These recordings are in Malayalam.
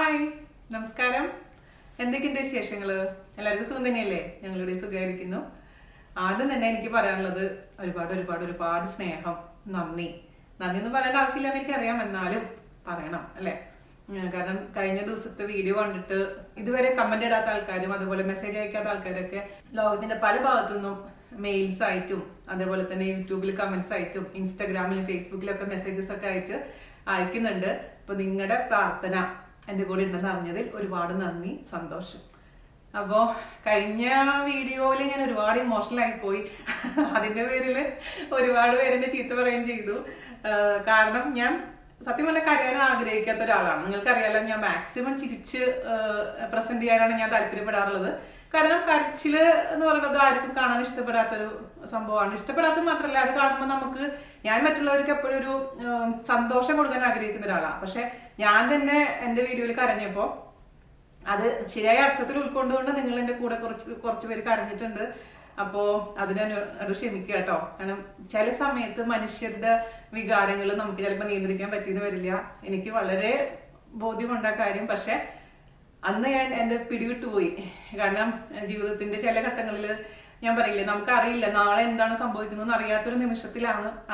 ഹായ്, നമസ്കാരം. എന്തൊക്കെയുണ്ട് വിശേഷങ്ങള്? എല്ലാവർക്കും സുഖം തന്നെയല്ലേ? ഞങ്ങളുടെ സുഖമായിരിക്കുന്നു. ആദ്യം തന്നെ എനിക്ക് പറയാനുള്ളത് ഒരുപാട് സ്നേഹം, നന്ദി എന്ന് പറയേണ്ട ആവശ്യമില്ലെന്ന് എനിക്കറിയാം, എന്നാലും പറയണം അല്ലെ. കാരണം കഴിഞ്ഞ ദിവസത്തെ വീഡിയോ കണ്ടിട്ട് ഇതുവരെ കമന്റ് ഇടാത്ത ആൾക്കാരും അതുപോലെ മെസ്സേജ് അയക്കാത്ത ആൾക്കാരൊക്കെ ലോകത്തിന്റെ പല ഭാഗത്തുനിന്നും മെയിൽസ് ആയിട്ടും അതേപോലെ തന്നെ യൂട്യൂബിൽ കമന്റ്സ് ആയിട്ടും ഇൻസ്റ്റാഗ്രാമിൽ ഫേസ്ബുക്കിലൊക്കെ മെസ്സേജസ് ഒക്കെ ആയിട്ട് അയക്കുന്നുണ്ട്. അപ്പൊ നിങ്ങളുടെ പ്രാർത്ഥന എന്റെ കൂടെ ഉണ്ടെന്ന് അറിഞ്ഞതിൽ ഒരുപാട് നന്ദി, സന്തോഷം. അപ്പോ കഴിഞ്ഞ വീഡിയോയിൽ ഞാൻ ഒരുപാട് ഇമോഷണൽ ആയി പോയി. അതിന്റെ പേരിൽ ഒരുപാട് പേരെന്നെ ചീത്ത പറയുകയും ചെയ്തു. കാരണം ഞാൻ സത്യം പറഞ്ഞാൽ കരയാൻ ആഗ്രഹിക്കാത്ത ഒരാളാണ്. നിങ്ങൾക്കറിയാലോ, ഞാൻ മാക്സിമം ചിരിച്ച് പ്രസന്റ് ചെയ്യാനാണ് ഞാൻ താല്പര്യപ്പെടാറുള്ളത്. കാരണം കരച്ചില് എന്ന് പറയുന്നത് ആർക്കും കാണാൻ ഇഷ്ടപ്പെടാത്തൊരു സംഭവമാണ്. ഇഷ്ടപ്പെടാത്ത മാത്രമല്ല, അത് കാണുമ്പോൾ നമുക്ക്, ഞാൻ മറ്റുള്ളവർക്ക് എപ്പോഴും ഒരു സന്തോഷം കൊടുക്കാൻ ആഗ്രഹിക്കുന്ന ഒരാളാണ്. പക്ഷെ ഞാൻ തന്നെ എന്റെ വീഡിയോയിൽ കരഞ്ഞപ്പോ അത് ശരിയായ അർത്ഥത്തിൽ ഉൾക്കൊണ്ടുകൊണ്ട് നിങ്ങൾ എന്റെ കൂടെ കുറച്ച് പേര് കരഞ്ഞിട്ടുണ്ട്. അപ്പോ അത് ക്ഷമിക്കുക കേട്ടോ. കാരണം ചില സമയത്ത് മനുഷ്യരുടെ വികാരങ്ങൾ നമുക്ക് ചിലപ്പോൾ നിയന്ത്രിക്കാൻ പറ്റിയെന്ന് വരില്ല. എനിക്ക് വളരെ ബോധ്യമുണ്ടാ കാര്യം. പക്ഷെ അന്ന് ഞാൻ എന്റെ പിടിവിട്ടുപോയി. കാരണം ജീവിതത്തിന്റെ ചില ഘട്ടങ്ങളിൽ ഞാൻ പറയില്ലേ, നമുക്കറിയില്ല നാളെ എന്താണ് സംഭവിക്കുന്നതെന്ന് അറിയാത്തൊരു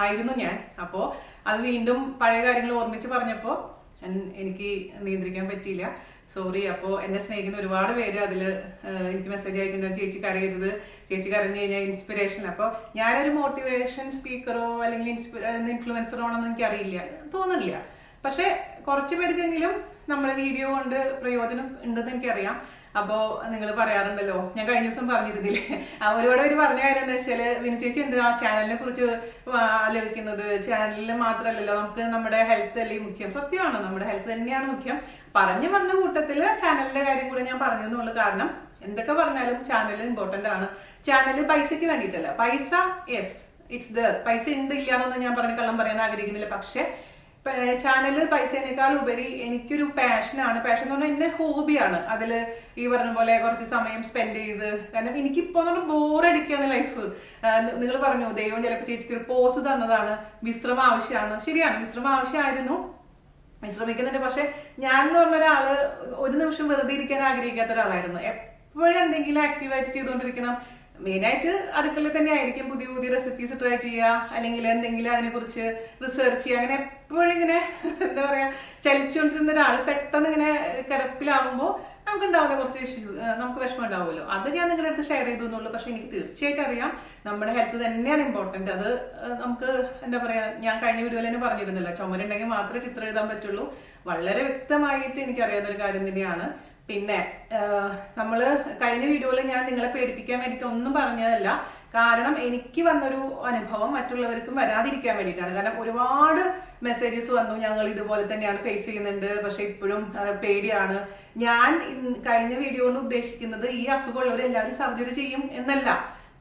ആയിരുന്നു ഞാൻ. അപ്പോ അത് വീണ്ടും പഴയ കാര്യങ്ങൾ ഓർമ്മിച്ച് പറഞ്ഞപ്പോ എനിക്ക് നിയന്ത്രിക്കാൻ പറ്റിയില്ല. സോറി. അപ്പോ എന്നെ സ്നേഹിക്കുന്ന ഒരുപാട് പേര് അതില് എനിക്ക് മെസ്സേജ് അയച്ചിട്ടുണ്ടാവും, ചേച്ചി കരയരുത്, ചേച്ചി കരഞ്ഞു കഴിഞ്ഞാൽ ഇൻസ്പിറേഷൻ. അപ്പൊ ഞാനൊരു മോട്ടിവേഷൻ സ്പീക്കറോ അല്ലെങ്കിൽ ഇൻഫ്ലുവൻസറോ ആണെന്ന് എനിക്ക് അറിയില്ല, തോന്നുന്നില്ല. പക്ഷെ കുറച്ചു പേർക്കെങ്കിലും നമ്മുടെ വീഡിയോ കൊണ്ട് പ്രയോജനം ഉണ്ടെന്ന് എനിക്കറിയാം. അപ്പോ നിങ്ങൾ പറയാറുണ്ടല്ലോ, ഞാൻ കഴിഞ്ഞ ദിവസം പറഞ്ഞിരുന്നില്ലേ, ഒരുപാട് പേര് പറഞ്ഞ കാര്യം എന്താ വെച്ചാല്, വിനു ചേച്ചി എന്താ ചാനലിനെ കുറിച്ച് ആലോചിക്കുന്നത്? ചാനലിൽ മാത്രമല്ലല്ലോ, നമുക്ക് നമ്മുടെ ഹെൽത്ത് അല്ലേ മുഖ്യം. സത്യമാണ്, നമ്മുടെ ഹെൽത്ത് തന്നെയാണ് മുഖ്യം. പറഞ്ഞു വന്ന കൂട്ടത്തില് ചാനലിന്റെ കാര്യം കൂടെ ഞാൻ പറഞ്ഞു എന്നുള്ളൂ. കാരണം എന്തൊക്കെ പറഞ്ഞാലും ചാനൽ ഇമ്പോർട്ടന്റ് ആണ്. ചാനൽ പൈസക്ക് വേണ്ടിയിട്ടല്ല. പൈസ യെസ്, ഇറ്റ്സ് ദ പൈസ ഉണ്ട് ഇല്ല എന്നൊന്നും ഞാൻ പറഞ്ഞ് കള്ളം പറയാൻ ആഗ്രഹിക്കുന്നില്ല. പക്ഷെ ചാനല് പൈസേനേക്കാൾ ഉപരി എനിക്കൊരു പാഷനാണ്. പാഷൻ എന്ന് പറഞ്ഞാൽ എന്റെ ഹോബിയാണ്. അതില് ഈ പറഞ്ഞ പോലെ കുറച്ച് സമയം സ്പെൻഡ് ചെയ്ത്, കാരണം എനിക്കിപ്പോ ബോറടിക്കാണ് ലൈഫ്. നിങ്ങൾ പറഞ്ഞു ദൈവം ചിലപ്പോൾ ചേച്ചിക്ക് ഒരു പോസ് തന്നതാണ്, വിശ്രമം ആവശ്യമാണ്. ശരിയാണ്, വിശ്രമം ആവശ്യമായിരുന്നു, വിശ്രമിക്കുന്നുണ്ട്. പക്ഷെ ഞാൻ എന്ന് പറഞ്ഞ ഒരാള് ഒരു നിമിഷം വെറുതെ ഇരിക്കാൻ ആഗ്രഹിക്കാത്ത ഒരാളായിരുന്നു. എപ്പോഴും എന്തെങ്കിലും ആക്റ്റീവായിട്ട് ചെയ്തുകൊണ്ടിരിക്കണം. മെയിനായിട്ട് അടുക്കളയിൽ തന്നെ ആയിരിക്കും. പുതിയ പുതിയ റെസിപ്പീസ് ട്രൈ ചെയ്യുക, അല്ലെങ്കിൽ എന്തെങ്കിലും അതിനെ കുറിച്ച് റിസർച്ച് ചെയ്യുക. അങ്ങനെ എപ്പോഴും ഇങ്ങനെ എന്താ പറയാ, ചലിച്ചുകൊണ്ടിരുന്ന ഒരാൾ പെട്ടെന്ന് ഇങ്ങനെ കിടപ്പിലാവുമ്പോൾ നമുക്ക് ഉണ്ടാവുന്ന കുറച്ച് ഇഷ്യൂസ്, നമുക്ക് വിഷമം ഉണ്ടാവുമല്ലോ. അത് ഞാൻ നിങ്ങളുടെ അടുത്ത് ഷെയർ ചെയ്തു എന്നുള്ളൂ. പക്ഷെ എനിക്ക് തീർച്ചയായിട്ടും അറിയാം നമ്മുടെ ഹെൽത്ത് തന്നെയാണ് ഇമ്പോർട്ടന്റ്. അത് നമുക്ക് എന്താ പറയാ, ഞാൻ കഴിഞ്ഞ വീഡിയോയിൽ തന്നെ പറഞ്ഞിരുന്നല്ലോ, ചുമരുണ്ടെങ്കിൽ മാത്രമേ ചിത്രം എഴുതാൻ പറ്റുള്ളൂ. വളരെ വ്യക്തമായിട്ട് എനിക്കറിയാവുന്ന ഒരു കാര്യം തന്നെയാണ്. പിന്നെ നമ്മള് കഴിഞ്ഞ വീഡിയോയിൽ ഞാൻ നിങ്ങളെ പേടിപ്പിക്കാൻ വേണ്ടിയിട്ട് ഒന്നും പറഞ്ഞതല്ല. കാരണം എനിക്ക് വന്നൊരു അനുഭവം മറ്റുള്ളവർക്കും വരാതിരിക്കാൻ വേണ്ടിയിട്ടാണ്. കാരണം ഒരുപാട് മെസ്സേജസ് വന്നു, ഞങ്ങൾ ഇതുപോലെ തന്നെയാണ് ഫേസ് ചെയ്യുന്നുണ്ട്, പക്ഷെ ഇപ്പോഴും പേടിയാണ്. ഞാൻ കഴിഞ്ഞ വീഡിയോ കൊണ്ട് ഉദ്ദേശിക്കുന്നത് ഈ അസുഖമുള്ളവർ എല്ലാവരും സർജറി ചെയ്യും എന്നല്ല.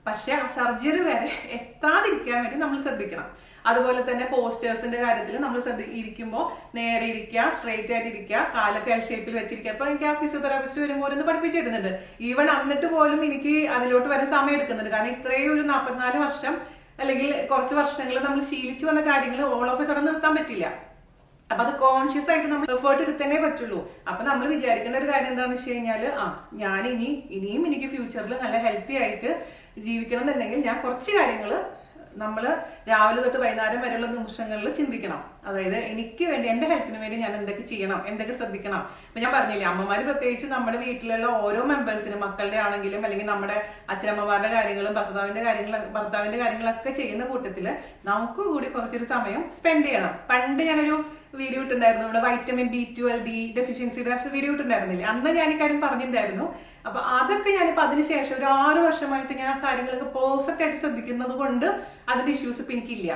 പക്ഷെ ആ സർജറി വരെ എത്താതിരിക്കാൻ വേണ്ടി നമ്മൾ ശ്രദ്ധിക്കണം. അതുപോലെ തന്നെ പോസ്റ്റേഴ്സിന്റെ കാര്യത്തിൽ നമ്മൾ ഇരിക്കുമ്പോൾ നേരെ ഇരിക്കുക, സ്ട്രെയിറ്റ് ആയിട്ട് ഇരിക്കുക, കാലൊക്കെ എൽ ഷേപ്പിൽ വെച്ചിരിക്കുക. അപ്പൊ എനിക്ക് ആ ഫിസിയോതെറാപ്പിസ്റ്റ് വരുമ്പോൾ ഒന്ന് പഠിപ്പിച്ചിരുന്നുണ്ട്. ഈവൺ എന്നിട്ട് പോലും എനിക്ക് അതിലോട്ട് വരാൻ സമയം എടുക്കുന്നുണ്ട്. കാരണം ഇത്രയും ഒരു 44 വർഷം അല്ലെങ്കിൽ കുറച്ച് വർഷങ്ങൾ നമ്മൾ ശീലിച്ചു വന്ന കാര്യങ്ങൾ ഓൾ ഓഫ് എ സഡൻ നിർത്താൻ പറ്റില്ല. അപ്പൊ അത് കോൺഷ്യസ് ആയിട്ട് നമ്മൾ എഫേർട്ട് എടുത്തേ പറ്റുള്ളൂ. അപ്പൊ നമ്മൾ വിചാരിക്കേണ്ട ഒരു കാര്യം എന്താണെന്ന് വെച്ച് കഴിഞ്ഞാൽ, ഞാൻ ഇനിയും എനിക്ക് ഫ്യൂച്ചറിൽ നല്ല ഹെൽത്തി ആയിട്ട് ജീവിക്കണം എന്നുണ്ടെങ്കിൽ ഞാൻ കുറച്ച് കാര്യങ്ങൾ നമ്മൾ രാവിലെ തൊട്ട് വൈകുന്നേരം വരെയുള്ള നിമിഷങ്ങളിൽ ചിന്തിക്കണം. അതായത് എനിക്ക് വേണ്ടി, എന്റെ ഹെൽത്തിന് വേണ്ടി ഞാൻ എന്തൊക്കെ ചെയ്യണം, എന്തൊക്കെ ശ്രദ്ധിക്കണം. ഇപ്പൊ ഞാൻ പറഞ്ഞില്ലേ, അമ്മമാര് പ്രത്യേകിച്ച് നമ്മുടെ വീട്ടിലുള്ള ഓരോ മെമ്പേഴ്സിനും, മക്കളുടെ ആണെങ്കിലും അല്ലെങ്കിൽ നമ്മുടെ അച്ഛനമ്മമാരുടെ കാര്യങ്ങളും ഭർത്താവിന്റെ കാര്യങ്ങളൊക്കെ ചെയ്യുന്ന കൂട്ടത്തില് നമുക്ക് കൂടി കുറച്ചൊരു സമയം സ്പെൻഡ് ചെയ്യണം. പണ്ട് ഞാനൊരു വീഡിയോ ഇട്ടുണ്ടായിരുന്നു, നമ്മുടെ വൈറ്റമിൻ B12 D ഡെഫിഷ്യൻസിയുടെ വീഡിയോ ഇട്ടുണ്ടായിരുന്നില്ലേ, അന്ന് ഞാൻ ഈ കാര്യം പറഞ്ഞിട്ടുണ്ടായിരുന്നു. അപ്പൊ അതൊക്കെ ഞാനിപ്പോ അതിനുശേഷം ഒരു 6 വർഷമായിട്ട് ഞാൻ കാര്യങ്ങളൊക്കെ പെർഫെക്റ്റ് ആയിട്ട് ശ്രദ്ധിക്കുന്നത് കൊണ്ട് അതിന്റെ ഇഷ്യൂസ് ഇപ്പൊ എനിക്കില്ല.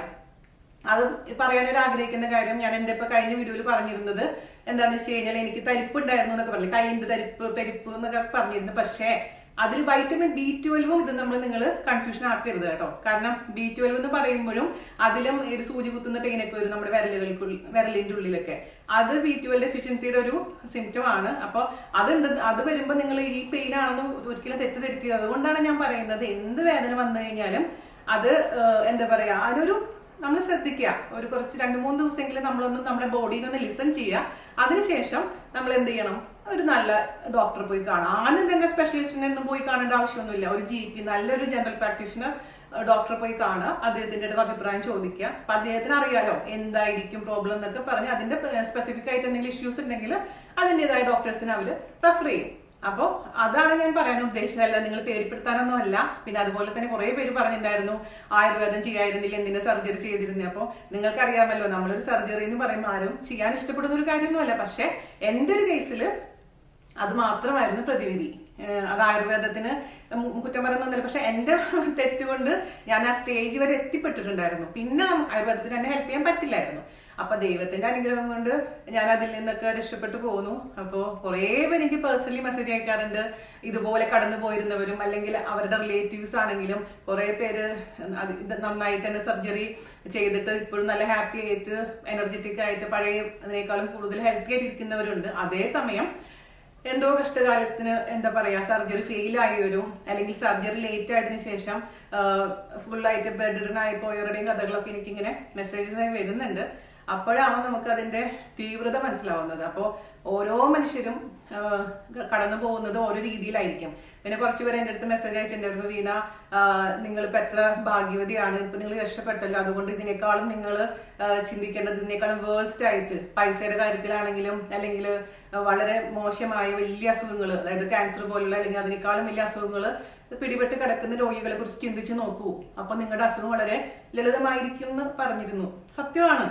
അത് പറയാനൊരു ആഗ്രഹിക്കുന്ന കാര്യം, ഞാൻ എന്റെ ഇപ്പൊ കഴിഞ്ഞ വീഡിയോയിൽ പറഞ്ഞിരുന്നത് എന്താണെന്ന് വെച്ച് കഴിഞ്ഞാൽ, എനിക്ക് തരിപ്പ് ഉണ്ടായിരുന്നു എന്നൊക്കെ പറഞ്ഞു, കൈയിന്റെ പെരിപ്പ് എന്നൊക്കെ പറഞ്ഞിരുന്നു. പക്ഷേ അതിൽ വൈറ്റമിൻ B12 ഇത് നിങ്ങൾ കൺഫ്യൂഷൻ ആക്കരുത് കേട്ടോ. കാരണം B12 എന്ന് പറയുമ്പോഴും അതിലും ഒരു സൂചി കുത്തുന്ന പെയിനൊക്കെ വരും നമ്മുടെ വിരലിന്റെ ഉള്ളിലൊക്കെ. അത് B12 ഡെഫിഷ്യൻസിയുടെ ഒരു സിംറ്റം ആണ്. അപ്പൊ അത് വരുമ്പോൾ നിങ്ങൾ ഈ പെയിൻ ആണെന്ന് ഒരിക്കലും തെറ്റിദ്ധരിക്കുക. അതുകൊണ്ടാണ് ഞാൻ പറയുന്നത്, എന്ത് വേദന വന്നു കഴിഞ്ഞാലും അത് എന്താ പറയാ, അതിനൊരു നമ്മൾ ശ്രദ്ധിക്കുക. ഒരു കുറച്ച് 2-3 ദിവസമെങ്കിലും നമ്മളൊന്ന് നമ്മുടെ ബോഡീനെ ഒന്ന് ലിസൺ ചെയ്യുക. അതിനുശേഷം നമ്മൾ എന്ത് ചെയ്യണം, ഒരു നല്ല ഡോക്ടറെ പോയി കാണാം. ആദ്യം തന്നെ സ്പെഷ്യലിസ്റ്റിനെ ഒന്നും പോയി കാണേണ്ട ആവശ്യമൊന്നുമില്ല. ഒരു GP, നല്ലൊരു ജനറൽ പ്രാക്ടീഷണർ ഡോക്ടറെ പോയി കാണുക, അദ്ദേഹത്തിന്റെ അടുത്ത് അഭിപ്രായം ചോദിക്കുക. അപ്പൊ അദ്ദേഹത്തിന് അറിയാലോ എന്തായിരിക്കും പ്രോബ്ലം എന്നൊക്കെ പറഞ്ഞ് അതിന്റെ സ്പെസിഫിക് ആയിട്ട് എന്തെങ്കിലും ഇഷ്യൂസ് ഉണ്ടെങ്കിൽ അതിൻ്റെതായ ഡോക്ടേഴ്സിനെ അവർ റെഫർ ചെയ്യും. അപ്പോൾ അതാണ് ഞാൻ പറയാൻ ഉദ്ദേശിച്ചതല്ല, നിങ്ങൾ പേടിപ്പെടുത്താനൊന്നും അല്ല. പിന്നെ അതുപോലെ തന്നെ കുറെ പേര് പറഞ്ഞിട്ടുണ്ടായിരുന്നു ആയുർവേദം ചെയ്യായിരുന്നില്ല, എന്തിന്റെ സർജറി ചെയ്തിരുന്നേ. അപ്പോൾ നിങ്ങൾക്കറിയാമല്ലോ, നമ്മളൊരു സർജറി എന്ന് പറയുമ്പോൾ ആരും ചെയ്യാൻ ഇഷ്ടപ്പെടുന്ന ഒരു കാര്യമൊന്നുമല്ല. പക്ഷെ എൻ്റെ ഒരു കേസിൽ അത് മാത്രമായിരുന്നു പ്രതിവിധി. അത് ആയുർവേദത്തിന് കുറ്റം പറയുന്നൊന്നുമില്ല. പക്ഷെ എൻ്റെ തെറ്റുകൊണ്ട് ഞാൻ ആ സ്റ്റേജ് വരെ എത്തിപ്പെട്ടിട്ടുണ്ടായിരുന്നു. പിന്നെ ആയുർവേദത്തിന് എന്നെ ഹെൽപ്പ് ചെയ്യാൻ പറ്റില്ലായിരുന്നു. അപ്പൊ ദൈവത്തിന്റെ അനുഗ്രഹം കൊണ്ട് ഞാൻ അതിൽ നിന്നൊക്കെ രക്ഷപ്പെട്ടു പോകുന്നു. അപ്പോൾ കുറേ പേര് എനിക്ക് പേഴ്സണലി മെസ്സേജ് അയക്കാറുണ്ട്, ഇതുപോലെ കടന്നു പോയിരുന്നവരും അല്ലെങ്കിൽ അവരുടെ റിലേറ്റീവ്സ് ആണെങ്കിലും കുറെ പേര് നന്നായിട്ട് തന്നെ സർജറി ചെയ്തിട്ട് ഇപ്പോഴും നല്ല ഹാപ്പി ആയിട്ട് എനർജറ്റിക് ആയിട്ട് പഴയതിനേക്കാളും കൂടുതൽ ഹെൽത്തി ആയിട്ട് ഇരിക്കുന്നവരുണ്ട്. അതേസമയം എന്തോ കഷ്ടകാലത്തിന് എന്താ പറയാ സർജറി ഫെയിൽ ആയവരും അല്ലെങ്കിൽ സർജറി ലേറ്റ് ആയതിനു ശേഷം ഫുള്ളായിട്ട് ബെഡ് റിഡൻ ആയി പോയവരുടെയും കഥകളൊക്കെ എനിക്കിങ്ങനെ മെസ്സേജസ് ആയി വരുന്നുണ്ട്. അപ്പോഴാണ് നമുക്ക് അതിന്റെ തീവ്രത മനസ്സിലാവുന്നത്. അപ്പോൾ ഓരോ മനുഷ്യരും കടന്നു പോകുന്നത് ഓരോ രീതിയിലായിരിക്കും. പിന്നെ കുറച്ച് പേര് എൻ്റെ അടുത്ത് മെസ്സേജ് അയച്ചിട്ടുണ്ടായിരുന്നു, വീണ നിങ്ങളിപ്പോൾ എത്ര ഭാഗ്യവതിയാണ്, ഇപ്പൊ നിങ്ങൾ രക്ഷപ്പെട്ടല്ലോ, അതുകൊണ്ട് ഇതിനേക്കാളും നിങ്ങൾ ചിന്തിക്കേണ്ടത് ഇതിനേക്കാളും വേഴ്സ്റ്റ് ആയിട്ട് പൈസയുടെ കാര്യത്തിലാണെങ്കിലും അല്ലെങ്കിൽ വളരെ മോശമായ വലിയ അസുഖങ്ങൾ, അതായത് ക്യാൻസർ പോലുള്ള അല്ലെങ്കിൽ അതിനേക്കാളും വലിയ അസുഖങ്ങൾ പിടിപെട്ട് കിടക്കുന്ന രോഗികളെ കുറിച്ച് ചിന്തിച്ച് നോക്കൂ. അപ്പൊ നിങ്ങളുടെ അസുഖം വളരെ ലളിതമായിരിക്കും എന്ന് പറഞ്ഞിരുന്നു. സത്യമാണ്.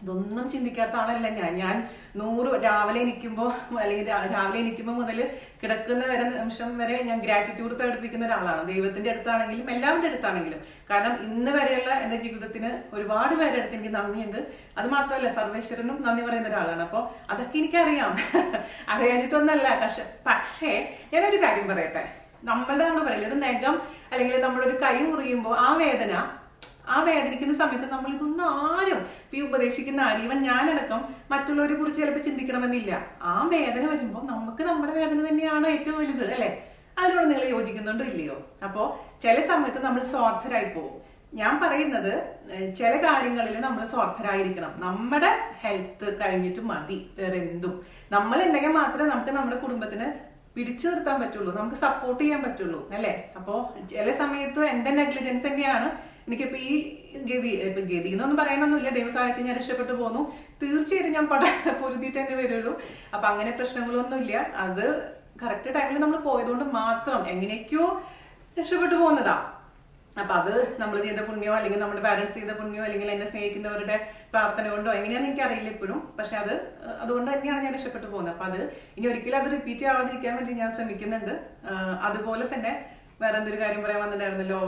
ഇതൊന്നും ചിന്തിക്കാത്ത ആളല്ല ഞാൻ 100 രാവിലെ എണീക്കുമ്പോൾ അല്ലെങ്കിൽ രാവിലെ എണീക്കുമ്പോൾ മുതൽ കിടക്കുന്ന നിമിഷം വരെ ഞാൻ ഗ്രാറ്റിറ്റ്യൂഡ് പ്രകടിപ്പിക്കുന്ന ഒരാളാണ്. ദൈവത്തിന്റെ അടുത്താണെങ്കിലും എല്ലാവരുടെ അടുത്താണെങ്കിലും. കാരണം ഇന്ന് വരെയുള്ള എൻ്റെ ജീവിതത്തിന് ഒരുപാട് പേരുടെ അടുത്ത് എനിക്ക് നന്ദിയുണ്ട്. അത് മാത്രമല്ല സർവേശ്വരനും നന്ദി പറയുന്ന ഒരാളാണ്. അപ്പോൾ അതൊക്കെ എനിക്കറിയാം. അറിയാഞ്ഞിട്ടൊന്നല്ല. പക്ഷേ ഞാനൊരു കാര്യം പറയട്ടെ, നമ്മൾ പറയില്ല, ഒരു നഖം അല്ലെങ്കിൽ നമ്മുടെ ഒരു കൈ മുറിയുമ്പോൾ ആ വേദനിക്കുന്ന സമയത്ത് നമ്മൾ ഇതൊന്നും ആരും ഈ ഉപദേശിക്കുന്ന ആരും, ഈവൻ ഞാനടക്കം മറ്റുള്ളവരെ കുറിച്ച് ചിലപ്പോൾ ചിന്തിക്കണമെന്നില്ല. ആ വേദന വരുമ്പോൾ നമുക്ക് നമ്മുടെ വേദന തന്നെയാണ് ഏറ്റവും വലുത്, അല്ലെ? അതിനോട് നിങ്ങൾ യോജിക്കുന്നുണ്ടോ ഇല്ലയോ? അപ്പോ ചില സമയത്ത് നമ്മൾ സ്വാർത്ഥരായി പോകും. ഞാൻ പറയുന്നത് ചില കാര്യങ്ങളിൽ നമ്മൾ സ്വാർത്ഥരായിരിക്കണം. നമ്മുടെ ഹെൽത്ത് കഴിഞ്ഞിട്ട് മതി വേറെ എന്തും. നമ്മളുണ്ടെങ്കിൽ മാത്രമേ നമുക്ക് നമ്മുടെ കുടുംബത്തിന് പിടിച്ചു നിർത്താൻ പറ്റുള്ളൂ, നമുക്ക് സപ്പോർട്ട് ചെയ്യാൻ പറ്റുള്ളൂ, അല്ലെ? അപ്പോ ചില സമയത്ത് എന്റെ നെഗ്ലിജൻസ് തന്നെയാണ് എനിക്കിപ്പോ ഈ ഗതി എന്നൊന്നും പറയാനൊന്നുമില്ല. ദൈവം സഹായിച്ച് ഞാൻ രക്ഷപ്പെട്ടു പോന്നു. തീർച്ചയായിട്ടും ഞാൻ പൊരുതിയിട്ട് തന്നെ വരുള്ളൂ. അപ്പൊ അങ്ങനെ പ്രശ്നങ്ങളൊന്നുമില്ല. അത് കറക്റ്റ് ടൈമിൽ നമ്മൾ പോയതുകൊണ്ട് മാത്രം എങ്ങനെയൊക്കെയോ രക്ഷപ്പെട്ടു പോകുന്നതാ. അപ്പൊ അത് നമ്മൾ ചെയ്ത പുണ്യോ അല്ലെങ്കിൽ നമ്മുടെ പാരന്റ്സ് ചെയ്ത പുണ്യോ അല്ലെങ്കിൽ എന്നെ സ്നേഹിക്കുന്നവരുടെ പ്രാർത്ഥന കൊണ്ടോ എങ്ങനെയാണെന്ന് എനിക്കറിയില്ല ഇപ്പോഴും. പക്ഷെ അതുകൊണ്ട് തന്നെയാണ് ഞാൻ രക്ഷപ്പെട്ടു പോകുന്നത്. അപ്പൊ അത് ഇനി ഒരിക്കലും അത് റിപ്പീറ്റ് ആവാതിരിക്കാൻ വേണ്ടി ഞാൻ ശ്രമിക്കുന്നുണ്ട്. അതുപോലെ തന്നെ വേറെ എന്തൊരു കാര്യം പറയാൻ വന്നിട്ടുണ്ടായിരുന്നല്ലോ.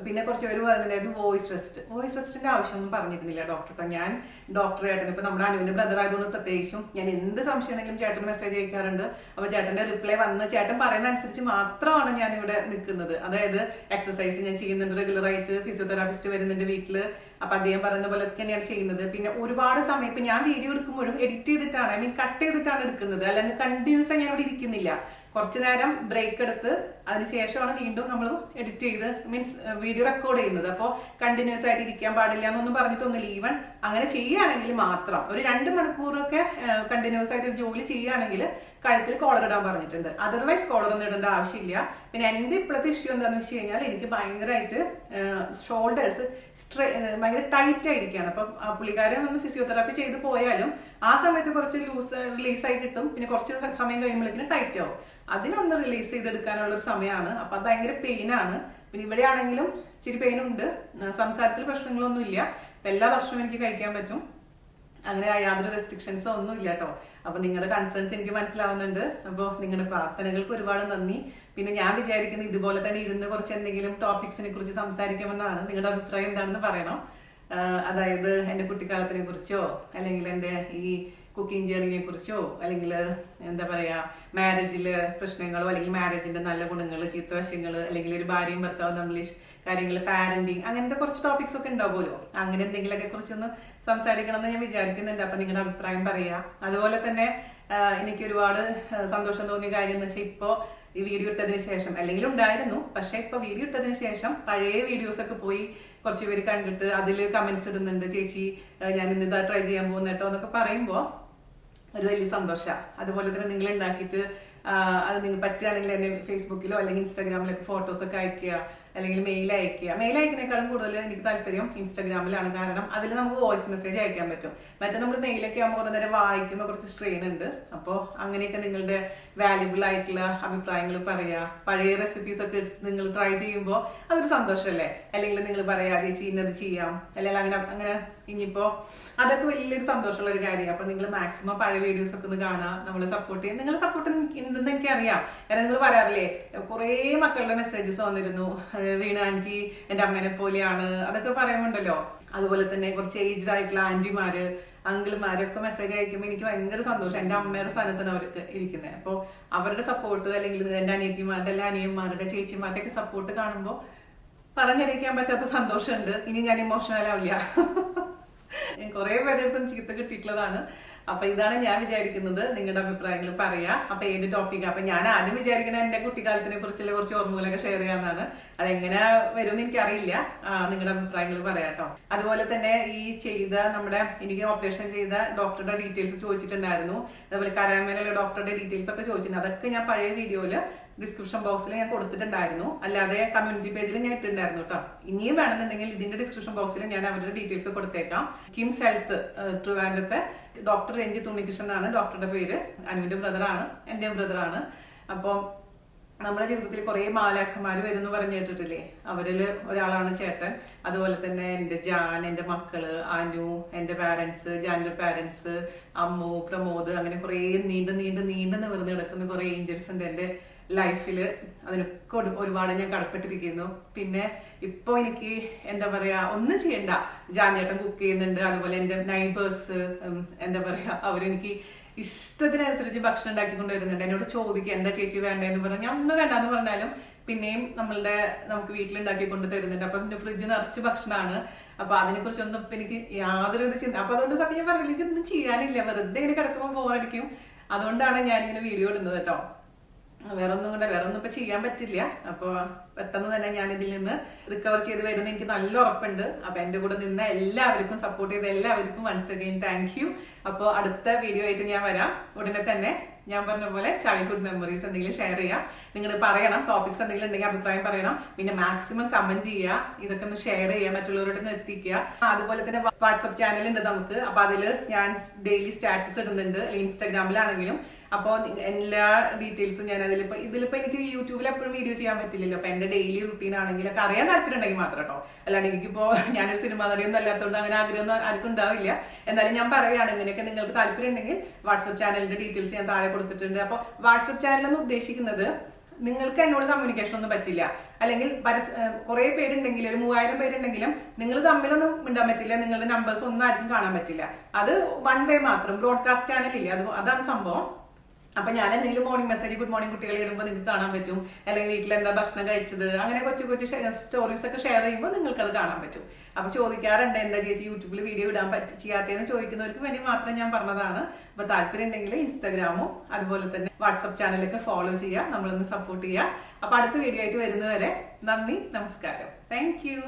പിന്നെ കുറച്ച് പേര് പറഞ്ഞിട്ടുണ്ടായിരുന്നു വോയിസ് റെസ്റ്റിന്റെ ആവശ്യമൊന്നും പറഞ്ഞിരുന്നില്ല ഡോക്ടർ. ഇപ്പൊ ഞാൻ ഡോക്ടർ ചേട്ടൻ, ഇപ്പൊ നമ്മുടെ അനുവിന്റെ ബ്രദർ ആയതുകൊണ്ട് പ്രത്യേകിച്ചും ഞാൻ എന്ത് സംശയം ഉണ്ടെങ്കിലും ചേട്ടൻ മെസ്സേജ് അയക്കാറുണ്ട്. അപ്പൊ ചേട്ടന്റെ റിപ്ലൈ വന്ന് ചേട്ടൻ പറയുന്ന അനുസരിച്ച് മാത്രമാണ് ഞാൻ ഇവിടെ നിൽക്കുന്നത്. അതായത് എക്സസൈസ് ഞാൻ ചെയ്യുന്നുണ്ട് റെഗുലർ ആയിട്ട്, ഫിസിയോതെറാപ്പിസ്റ്റ് വരുന്നുണ്ട് വീട്ടില്. അപ്പൊ അദ്ദേഹം പറയുന്ന പോലെ തന്നെയാണ് ചെയ്യുന്നത്. പിന്നെ ഒരുപാട് സമയം ഇപ്പൊ ഞാൻ വീഡിയോ എടുക്കുമ്പോഴും എഡിറ്റ് ചെയ്തിട്ടാണ്, കട്ട് ചെയ്തിട്ടാണ് എടുക്കുന്നത്. അല്ലാണ്ട് കണ്ടിന്യൂസ് ആയി ഞാൻ ഇവിടെ ഇരിക്കുന്നില്ല. കുറച്ചു നേരം ബ്രേക്ക് എടുത്ത് അതിനുശേഷമാണ് വീണ്ടും നമ്മൾ എഡിറ്റ് ചെയ്ത് വീഡിയോ റെക്കോർഡ് ചെയ്യുന്നത്. അപ്പോൾ കണ്ടിന്യൂസ് ആയിട്ട് ഇരിക്കാൻ പാടില്ല എന്നൊന്നും പറഞ്ഞിട്ടൊന്നുമില്ല. ഈവൻ അങ്ങനെ ചെയ്യുകയാണെങ്കിൽ മാത്രം ഒരു 2 മണിക്കൂറൊക്കെ കണ്ടിന്യൂസ് ആയിട്ട് ഒരു ജോലി ചെയ്യുകയാണെങ്കിൽ കഴുത്തിൽ കോളർ ഇടാൻ പറഞ്ഞിട്ടുണ്ട്. അതർവൈസ് കോളർ ഒന്നും ഇടേണ്ട ആവശ്യമില്ല. പിന്നെ എൻ്റെ ഇപ്പോഴത്തെ ഇഷ്യൂ എന്താണെന്ന് വെച്ച് കഴിഞ്ഞാൽ എനിക്ക് ഭയങ്കരമായിട്ട് ഷോൾഡേഴ്സ് ഭയങ്കര ടൈറ്റ് ആയിരിക്കുകയാണ്. അപ്പം പുള്ളിക്കാരൻ ഒന്ന് ഫിസിയോതെറാപ്പി ചെയ്ത് പോയാലും ആ സമയത്ത് കുറച്ച് റിലീസായി കിട്ടും. പിന്നെ കുറച്ച് സമയം കഴിയുമ്പോഴേക്കും ടൈറ്റ് ആവും. അതിനൊന്ന് റിലീസ് ചെയ്തെടുക്കാനുള്ള ഒരു സമയമാണ്. അപ്പൊ അത് ഭയങ്കര പെയിനാണ്. പിന്നെ ഇവിടെ ആണെങ്കിലും ഇച്ചിരി പെയിനുണ്ട്. സംസാരത്തിൽ പ്രശ്നങ്ങളൊന്നും ഇല്ല. എല്ലാ ഭക്ഷണവും എനിക്ക് കഴിക്കാൻ പറ്റും. അങ്ങനെ യാതൊരു റെസ്ട്രിക്ഷൻസോ ഒന്നും ഇല്ല കേട്ടോ. അപ്പൊ നിങ്ങളുടെ കൺസേൺസ് എനിക്ക് മനസ്സിലാവുന്നുണ്ട്. അപ്പോൾ നിങ്ങളുടെ പ്രാർത്ഥനകൾക്ക് ഒരുപാട് നന്ദി. പിന്നെ ഞാൻ വിചാരിക്കുന്നത് ഇതുപോലെ തന്നെ ഇരുന്ന് കുറച്ച് എന്തെങ്കിലും ടോപ്പിക്സിനെ കുറിച്ച് സംസാരിക്കാമെന്നാണ്. നിങ്ങളുടെ അഭിപ്രായം എന്താണെന്ന് പറയണം. അതായത് എൻ്റെ കുട്ടിക്കാലത്തിനെ കുറിച്ചോ അല്ലെങ്കിൽ എൻ്റെ ഈ കുക്കിംഗ് ജേണിനെ കുറിച്ചോ അല്ലെങ്കിൽ എന്താ പറയാ മാരേജിലെ പ്രശ്നങ്ങളോ അല്ലെങ്കിൽ മാരേജിന്റെ നല്ല ഗുണങ്ങൾ ചീത്തവശങ്ങൾ അല്ലെങ്കിൽ ഒരു ഭാര്യയും ഭർത്താവും തമ്മിൽ കാര്യങ്ങൾ, പാരന്റിങ്, അങ്ങനത്തെ കുറച്ച് ടോപ്പിക്സ് ഒക്കെ ഉണ്ടാവുമല്ലോ. അങ്ങനെ എന്തെങ്കിലുമൊക്കെ കുറിച്ചൊന്ന് സംസാരിക്കണം എന്ന് ഞാൻ വിചാരിക്കുന്നുണ്ട്. അപ്പൊ നിങ്ങളുടെ അഭിപ്രായം പറയാ. അതുപോലെ തന്നെ എനിക്ക് ഒരുപാട് സന്തോഷം തോന്നിയ കാര്യം എന്ന് വെച്ചാൽ ഇപ്പോൾ ഈ വീഡിയോ ഇട്ടതിന് ശേഷം, അല്ലെങ്കിൽ ഉണ്ടായിരുന്നു, പക്ഷെ ഇപ്പൊ വീഡിയോ ഇട്ടതിന് ശേഷം പഴയ വീഡിയോസ് ഒക്കെ പോയി കുറച്ച് പേര് കണ്ടിട്ട് അതിൽ കമന്റ്സ് ഇടുന്നുണ്ട്, ചേച്ചി ഞാൻ ഇന്ന് ഇതാ ട്രൈ ചെയ്യാൻ പോകുന്ന കേട്ടോ എന്നൊക്കെ പറയുമ്പോൾ ഒരു വലിയ സന്തോഷമാണ്. അതുപോലെ തന്നെ നിങ്ങൾ ഉണ്ടാക്കിയിട്ട് അത് നിങ്ങൾ പറ്റുകയാണെങ്കിൽ എന്നെ ഫേസ്ബുക്കിലോ അല്ലെങ്കിൽ ഇൻസ്റ്റാഗ്രാമിലൊക്കെ ഫോട്ടോസൊക്കെ അയക്കുക, അല്ലെങ്കിൽ മെയിൽ അയക്കുക. മെയിൽ അയക്കുന്നേക്കാളും കൂടുതൽ എനിക്ക് താല്പര്യം ഇൻസ്റ്റാഗ്രാമിലാണ്. കാരണം അതിൽ നമുക്ക് വോയിസ് മെസ്സേജ് അയക്കാൻ പറ്റും. മറ്റേ നമ്മൾ മെയിലൊക്കെ ആകുമ്പോൾ കുറേ നേരം വായിക്കുമ്പോൾ കുറച്ച് സ്ട്രെയിൻ ഉണ്ട്. അപ്പോൾ അങ്ങനെയൊക്കെ നിങ്ങളുടെ വാല്യുബിൾ ആയിട്ടുള്ള അഭിപ്രായങ്ങൾ പറയുക. പഴയ റെസിപ്പീസ് ഒക്കെ നിങ്ങൾ ട്രൈ ചെയ്യുമ്പോൾ അതൊരു സന്തോഷമല്ലേ? അല്ലെങ്കിൽ നിങ്ങൾ പറയാ ചേച്ചി ഇന്നത് ചെയ്യാം, അല്ലെങ്കിൽ അങ്ങനെ ഇനിയിപ്പോ അതൊക്കെ വലിയൊരു സന്തോഷമുള്ള ഒരു കാര്യമാണ്. അപ്പൊ നിങ്ങൾ മാക്സിമം പഴയ വീഡിയോസ് ഒക്കെ ഒന്ന് കാണുക, നമ്മളെ സപ്പോർട്ട് ചെയ്യുക. നിങ്ങളെ സപ്പോർട്ട് ഉണ്ടെന്ന് എനിക്ക് അറിയാം. കാരണം നിങ്ങൾ പറയാറില്ലേ, കുറേ മക്കളുടെ മെസ്സേജസ് വന്നിരുന്നു, വീണ ആന്റി എന്റെ അമ്മേനെ പോലെയാണ്, അതൊക്കെ പറയുന്നുണ്ടല്ലോ. അതുപോലെ തന്നെ കുറച്ച് ഏജ്ഡ് ആയിട്ടുള്ള ആന്റിമാര് അങ്കിൾമാരൊക്കെ മെസ്സേജ് അയക്കുമ്പോൾ എനിക്ക് ഭയങ്കര സന്തോഷം. എൻ്റെ അമ്മയുടെ സ്ഥാനത്താണ് അവർക്ക് ഇരിക്കുന്നത്. അപ്പോൾ അവരുടെ സപ്പോർട്ട്, അല്ലെങ്കിൽ എൻ്റെ അനിയത്തിമാരുടെ എല്ലാ അനിയന്മാരുടെ ചേച്ചിമാരുടെ ഒക്കെ സപ്പോർട്ട് കാണുമ്പോൾ പറഞ്ഞറിയിക്കാൻ പറ്റാത്ത സന്തോഷമുണ്ട്. ഇനി ഞാൻ ഇമോഷണൽ ആവില്ല. കുറെ പേരെടുത്തും ചീത്ത കിട്ടിയിട്ടുള്ളതാണ്. അപ്പൊ ഇതാണ് ഞാൻ വിചാരിക്കുന്നത്. നിങ്ങളുടെ അഭിപ്രായങ്ങൾ പറയാ. അപ്പൊ ഏത് ടോപ്പിക്കാ? അപ്പൊ ഞാൻ ആദ്യം വിചാരിക്കുന്നത് എന്റെ കുട്ടിക്കാലത്തിനെ കുറിച്ചുള്ള കുറച്ച് ഓർമ്മകളൊക്കെ ഷെയർ ചെയ്യാന്നാണ്. അതെങ്ങനെ വരും എന്ന് എനിക്കറിയില്ല. നിങ്ങളുടെ അഭിപ്രായങ്ങൾ പറയാട്ടോ. അതുപോലെ തന്നെ ഈ എനിക്ക് ഓപ്പറേഷൻ ചെയ്ത ഡോക്ടറുടെ ഡീറ്റെയിൽസ് ചോദിച്ചിട്ടുണ്ടായിരുന്നു. അതുപോലെ കരാമേലുള്ള ഡോക്ടറുടെ ഡീറ്റെയിൽസ് ഒക്കെ ചോദിച്ചിട്ടുണ്ട്. അതൊക്കെ ഞാൻ പഴയ വീഡിയോയില് ഡിസ്ക്രിപ്ഷൻ ബോക്സിൽ ഞാൻ കൊടുത്തിട്ടുണ്ടായിരുന്നു. അല്ലാതെ കമ്മ്യൂണിറ്റി പേജിൽ ഞാൻ ഇട്ടിട്ടുണ്ടായിരുന്നു കേട്ടോ. ഇനിയും വേണമെന്നുണ്ടെങ്കിൽ ഇതിന്റെ ഡിസ്ക്രിപ്ഷൻ ബോക്സിൽ ഞാൻ അവരുടെ ഡീറ്റെയിൽസ് കൊടുത്തേക്കാം. കിംസ് ഹെൽത്ത് ട്രിവാൻഡ്രത്തെ ഡോക്ടർ രഞ്ജിത്ത് ഉണ്ണികൃഷ്ണൻ ആണ് ഡോക്ടറുടെ പേര്. അനുവിന്റെ ബ്രദറാണ്, എന്റെയും ബ്രദറാണ്. അപ്പം നമ്മുടെ ജീവിതത്തിൽ കുറെ മാലാഖമാര് വരും എന്ന് പറഞ്ഞു കേട്ടിട്ടില്ലേ? അവരില് ഒരാളാണ് ചേട്ടൻ. അതുപോലെ തന്നെ എന്റെ ജാൻ, എന്റെ മക്കള്, അനു, എന്റെ പാരന്റ്സ്, ജാന്റെ പാരന്റ്സ്, അമ്മു, പ്രമോദ്, അങ്ങനെ കുറെ നീണ്ട് നിവർന്ന് കിടക്കുന്ന കുറെ ഏഞ്ചൽസ് ഉണ്ട് എന്റെ ലൈഫില്. അതിനൊക്കെ ഒരുപാട് ഞാൻ കടപ്പെട്ടിരിക്കുന്നു. പിന്നെ ഇപ്പൊ എനിക്ക് എന്താ പറയാ, ഒന്നും ചെയ്യണ്ട, ജാൻചേട്ടൻ കുക്ക് ചെയ്യുന്നുണ്ട്. അതുപോലെ എന്റെ നൈബേഴ്സ് എന്താ പറയാ, അവരെനിക്ക് ഇഷ്ടത്തിനനുസരിച്ച് ഭക്ഷണം ഉണ്ടാക്കിക്കൊണ്ട് വരുന്നുണ്ട്. എന്നോട് ചോദിക്കുക എന്താ ചേച്ചി വേണ്ടതെന്ന് പറഞ്ഞാൽ ഞാൻ ഒന്നും വേണ്ടെന്ന് പറഞ്ഞാലും പിന്നെയും നമുക്ക് വീട്ടിലുണ്ടാക്കിക്കൊണ്ട് തരുന്നുണ്ട്. അപ്പൊ എന്റെ ഫ്രിഡ്ജ് നിറച്ച് ഭക്ഷണമാണ്. അപ്പൊ അതിനെ കുറിച്ചൊന്നും ഇപ്പൊ എനിക്ക് യാതൊരു ചിന്ത. അപ്പൊ അതുകൊണ്ട് സത്യം പറഞ്ഞില്ല, എനിക്കൊന്നും ചെയ്യാനില്ല, വെറുതെ ഇങ്ങനെ കിടക്കുമ്പോൾ ബോറടിക്കും. അതുകൊണ്ടാണ് ഞാനിങ്ങനെ വീഡിയോ ഇടുന്നത് കേട്ടോ. വേറൊന്നും ഇപ്പൊ ചെയ്യാൻ പറ്റില്ല. അപ്പൊ പെട്ടെന്ന് തന്നെ ഞാൻ ഇതിൽ നിന്ന് റിക്കവർ ചെയ്ത് വരുന്ന എനിക്ക് നല്ല ഉറപ്പുണ്ട്. അപ്പൊ എന്റെ കൂടെ നിന്ന എല്ലാവർക്കും, സപ്പോർട്ട് ചെയ്ത എല്ലാവർക്കും വൺസ് അഗൈൻ താങ്ക് യു. അപ്പോൾ അടുത്ത വീഡിയോ ആയിട്ട് ഞാൻ വരാം ഉടനെ തന്നെ. ഞാൻ പറഞ്ഞ പോലെ ചൈൽഡ്ഹുഡ് മെമ്മറീസ് എന്തെങ്കിലും ഷെയർ ചെയ്യാം. നിങ്ങൾ പറയണം, ടോപ്പിക്സ് എന്തെങ്കിലും ഉണ്ടെങ്കിൽ അഭിപ്രായം പറയണം. പിന്നെ മാക്സിമം കമന്റ് ചെയ്യുക, ഇതൊക്കെ ഒന്ന് ഷെയർ ചെയ്യുക, മറ്റുള്ളവരോട് എത്തിക്കുക. അതുപോലെ തന്നെ വാട്സപ്പ് ചാനൽ ഉണ്ട് നമുക്ക്. അപ്പൊ അതിൽ ഞാൻ ഡെയിലി സ്റ്റാറ്റസ് ഇടുന്നുണ്ട്, ഇൻസ്റ്റാഗ്രാമിലാണെങ്കിലും. അപ്പോൾ എല്ലാ ഡീറ്റെയിൽസും ഞാൻ ഇതിലിപ്പോ എനിക്ക് യൂട്യൂബിൽ എപ്പോഴും വീഡിയോ ചെയ്യാൻ പറ്റില്ലല്ലോ. അപ്പൊ എന്റെ ഡെയിലി റുട്ടീൻ ആണെങ്കിലൊക്കെ അറിയാൻ താല്പര്യം ഉണ്ടെങ്കിൽ മാത്രം കേട്ടോ. അല്ലാണ്ട് എനിക്കിപ്പോ ഞാനൊരു സിനിമ നടിയൊന്നും അല്ലാത്തതുകൊണ്ട് അങ്ങനെ ആഗ്രഹമൊന്നും ആർക്കും ഉണ്ടാവില്ല. എന്നാലും ഞാൻ പറയുകയാണ്, ഇങ്ങനെയൊക്കെ നിങ്ങൾക്ക് താല്പര്യം ഉണ്ടെങ്കിൽ വാട്സപ്പ് ചാനലിന്റെ ഡീറ്റെയിൽസ് ഞാൻ താഴെ കൊടുത്തിട്ടുണ്ട്. അപ്പൊ വാട്സപ്പ് ചാനൽ എന്ന് ഉദ്ദേശിക്കുന്നത് നിങ്ങൾക്ക് എന്നോട് കമ്മ്യൂണിക്കേഷൻ ഒന്നും പറ്റില്ല, അല്ലെങ്കിൽ കുറെ പേരുണ്ടെങ്കിൽ, ഒരു 3000 പേരുണ്ടെങ്കിലും നിങ്ങൾ തമ്മിലൊന്നും മിണ്ടാൻ പറ്റില്ല, നിങ്ങളുടെ നമ്പേഴ്സ് ഒന്നും ആർക്കും കാണാൻ പറ്റില്ല. അത് വൺ വേ മാത്രം. ബ്രോഡ്കാസ്റ്റ് ചാനൽ ഇല്ല, അതാണ് സംഭവം. അപ്പൊ ഞാൻ എന്തെങ്കിലും മോർണിംഗ് മെസ്സേജ്, ഗുഡ് മോർണിംഗ് കുട്ടികളെ ഇടുമ്പോൾ നിങ്ങൾക്ക് കാണാൻ പറ്റും. അല്ലെങ്കിൽ വീട്ടിൽ എന്താ ഭക്ഷണം കഴിച്ചത്, അങ്ങനെ കൊച്ചു സ്റ്റോറീസ് ഒക്കെ ഷെയർ ചെയ്യുമ്പോൾ നിങ്ങൾക്ക് അത് കാണാൻ പറ്റും. അപ്പൊ ചോദിക്കാറുണ്ട്, എന്താ ചേച്ചി യൂട്യൂബിൽ വീഡിയോ ഇടാൻ ചെയ്യാത്തതെന്ന് ചോദിക്കുന്നവർക്ക് വേണ്ടി മാത്രം ഞാൻ പറഞ്ഞതാണ്. അപ്പൊ താല്പര്യം ഉണ്ടെങ്കിൽ ഇൻസ്റ്റാഗ്രാമും അതുപോലെ തന്നെ വാട്സപ്പ് ചാനലൊക്കെ ഫോളോ ചെയ്യുക, നമ്മളൊന്ന് സപ്പോർട്ട് ചെയ്യുക. അപ്പൊ അടുത്ത വീഡിയോ ആയിട്ട് വരുന്നവരെ നന്ദി, നമസ്കാരം, താങ്ക് യു.